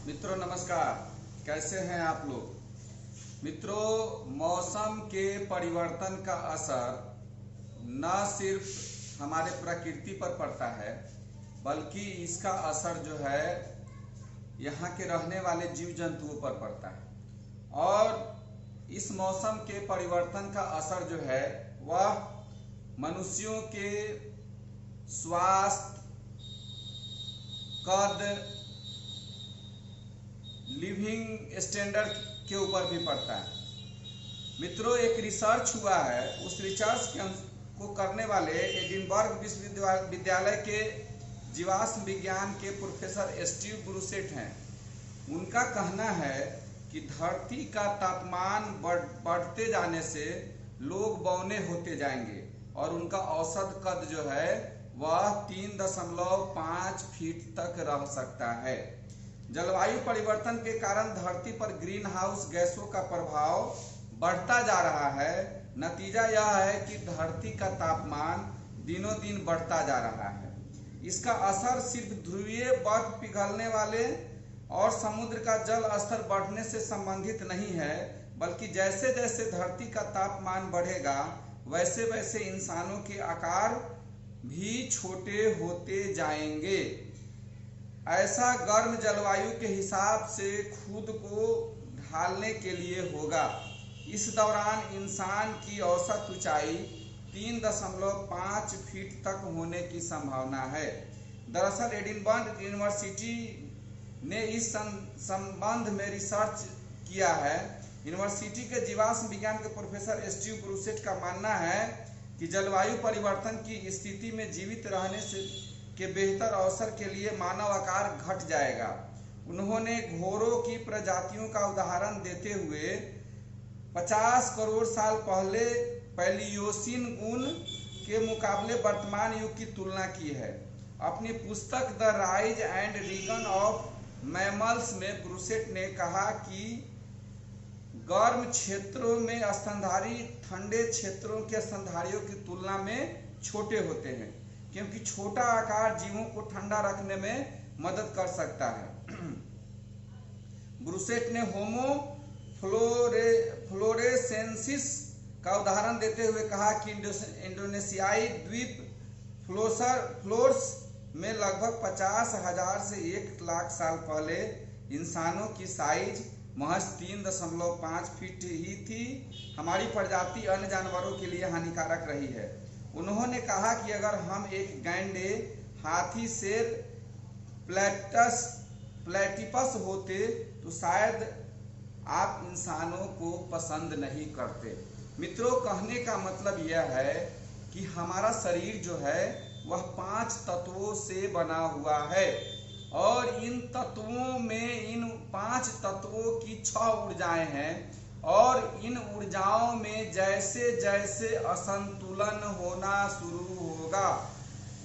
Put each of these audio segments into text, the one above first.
मित्रों नमस्कार, कैसे हैं आप लोग। मित्रों, मौसम के परिवर्तन का असर न सिर्फ हमारे प्रकृति पर पड़ता है बल्कि इसका असर जो है यहाँ के रहने वाले जीव जंतुओं पर पड़ता है। और इस मौसम के परिवर्तन का असर जो है वह मनुष्यों के स्वास्थ्य, कद, लिविंग स्टैंडर्ड के ऊपर भी पड़ता है। मित्रों, एक रिसर्च हुआ है, उस रिसर्च को करने वाले एडिनबर्ग विश्वविद्यालय के जीवाश्म विज्ञान के प्रोफेसर स्टीव ब्रूसेट हैं। उनका कहना है कि धरती का तापमान बढ़ते जाने से लोग बौने होते जाएंगे और उनका औसत कद जो है वह 3.5 फीट तक रह सकता है। जलवायु परिवर्तन के कारण धरती पर ग्रीन हाउस गैसों का प्रभाव बढ़ता जा रहा है। नतीजा यह है कि धरती का तापमान दिनों दिन बढ़ता जा रहा है। इसका असर सिर्फ ध्रुवीय बर्फ पिघलने वाले और समुद्र का जल स्तर बढ़ने से संबंधित नहीं है, बल्कि जैसे जैसे धरती का तापमान बढ़ेगा वैसे वैसे इंसानों के आकार भी छोटे होते जाएंगे। ऐसा गर्म जलवायु के हिसाब से खुद को ढालने के लिए होगा। इस दौरान इंसान की औसत ऊंचाई 3.5 फीट तक होने की संभावना है। दरअसल एडिनबर्ग यूनिवर्सिटी ने इस संबंध में रिसर्च किया है। यूनिवर्सिटी के जीवाश्म विज्ञान के प्रोफेसर स्टीव ब्रूसेट का मानना है कि जलवायु परिवर्तन की स्थिति में जीवित रहने से के बेहतर अवसर के लिए मानव आकार घट जाएगा। उन्होंने घोड़ों की प्रजातियों का उदाहरण देते हुए 50 करोड़ साल पहले पैलियोसीन गुण के मुकाबले वर्तमान युग की तुलना की है। अपनी पुस्तक the rise and Reagan of mammals में ब्रूसेट ने कहा कि गर्म क्षेत्रों में स्तनधारी ठंडे क्षेत्रों के स्तनधारियों की तुलना में छोटे होते हैं, क्योंकि छोटा आकार जीवों को ठंडा रखने में मदद कर सकता है। ब्रूसेट ने होमो फ्लोरेसेंसिस का उदाहरण देते हुए कहा कि इंडोनेशियाई द्वीप फ्लोर्स में लगभग 50,000 से 1 लाख साल पहले इंसानों की साइज महज 3.5 फीट ही थी। हमारी प्रजाति अन्य जानवरों के लिए हानिकारक रही है। उन्होंने कहा कि अगर हम एक गैंडे, हाथी, शेर, प्लेटिपस होते तो शायद आप इंसानों को पसंद नहीं करते। मित्रों, कहने का मतलब यह है कि हमारा शरीर जो है वह 5 तत्वों से बना हुआ है और इन तत्वों में इन 5 तत्वों की 6 ऊर्जाएं हैं और इन ऊर्जाओं में जैसे जैसे असंतुलन होना शुरू होगा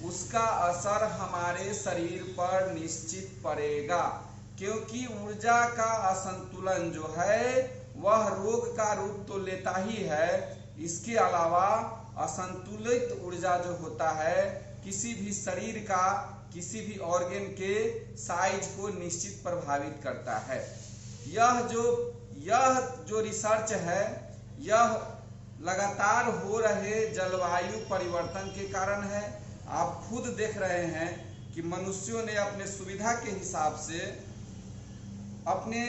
उसका असर हमारे शरीर पर निश्चित पड़ेगा, क्योंकि ऊर्जा का असंतुलन जो है वह रोग का रूप तो लेता ही है। इसके अलावा असंतुलित ऊर्जा जो होता है किसी भी शरीर का, किसी भी ऑर्गन के साइज को निश्चित प्रभावित करता है। यह जो रिसर्च है यह लगातार हो रहे जलवायु परिवर्तन के कारण है। आप खुद देख रहे हैं कि मनुष्यों ने अपने सुविधा के हिसाब से, अपने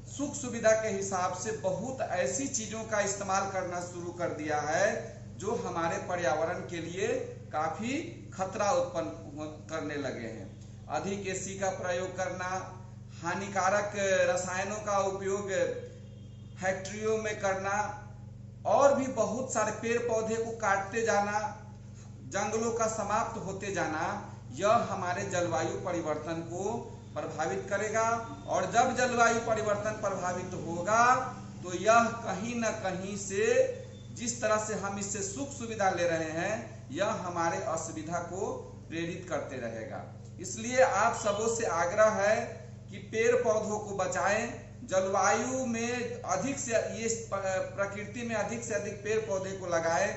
सुख सुविधा के हिसाब से बहुत ऐसी चीजों का इस्तेमाल करना शुरू कर दिया है जो हमारे पर्यावरण के लिए काफी खतरा उत्पन्न करने लगे हैं। अधिक एसी का प्रयोग करना, हानिकारक रसायनों का उपयोग फैक्ट्रियों में करना और भी बहुत सारे पेड़ पौधे को काटते जाना, जंगलों का समाप्त होते जाना, यह हमारे जलवायु परिवर्तन को प्रभावित करेगा। और जब जलवायु परिवर्तन प्रभावित होगा तो यह कहीं न कहीं से, जिस तरह से हम इससे सुख सुविधा ले रहे हैं, यह हमारे असुविधा को प्रेरित करते रहेगा। इसलिए आप सबों से आग्रह है कि पेड़ पौधों को बचाएं, जलवायु में अधिक से, ये प्रकृति में अधिक से अधिक पेड़ पौधे को लगाएं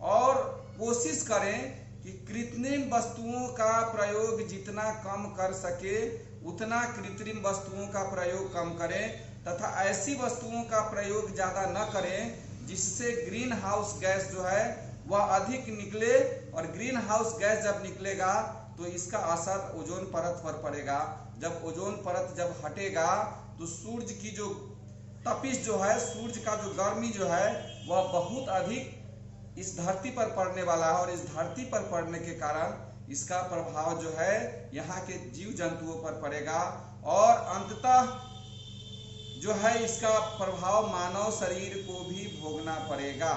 और कोशिश करें कि कृत्रिम वस्तुओं का प्रयोग जितना कम कर सके उतना कृत्रिम वस्तुओं का प्रयोग कम करें तथा ऐसी वस्तुओं का प्रयोग ज़्यादा न करें जिससे ग्रीन हाउस गैस जो है वह अधिक निकले, और ग्रीन हाउस गैस जब निकलेगा तो इसका असर ओजोन परत पर पड़ेगा। जब ओजोन परत जब हटेगा तो सूरज की जो तपिश जो है, सूरज का जो गर्मी जो है वह बहुत अधिक इस धरती पर पड़ने वाला है, और इस धरती पर पड़ने के कारण इसका प्रभाव जो है यहाँ के जीव जंतुओं पर पड़ेगा, और अंततः जो है इसका प्रभाव मानव शरीर को भी भोगना पड़ेगा,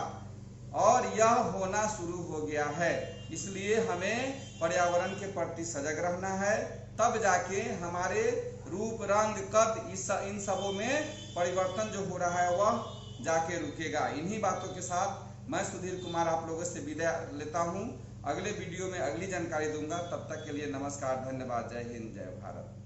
और यह होना शुरू हो गया है। इसलिए हमें पर्यावरण के प्रति सजग रहना है, तब जाके हमारे रूप रंग कद इन सबों में परिवर्तन जो हो रहा है वह जाके रुकेगा। इन्हीं बातों के साथ मैं सुधीर कुमार आप लोगों से विदाई लेता हूं। अगले वीडियो में अगली जानकारी दूंगा। तब तक के लिए नमस्कार, धन्यवाद, जय हिंद, जय भारत।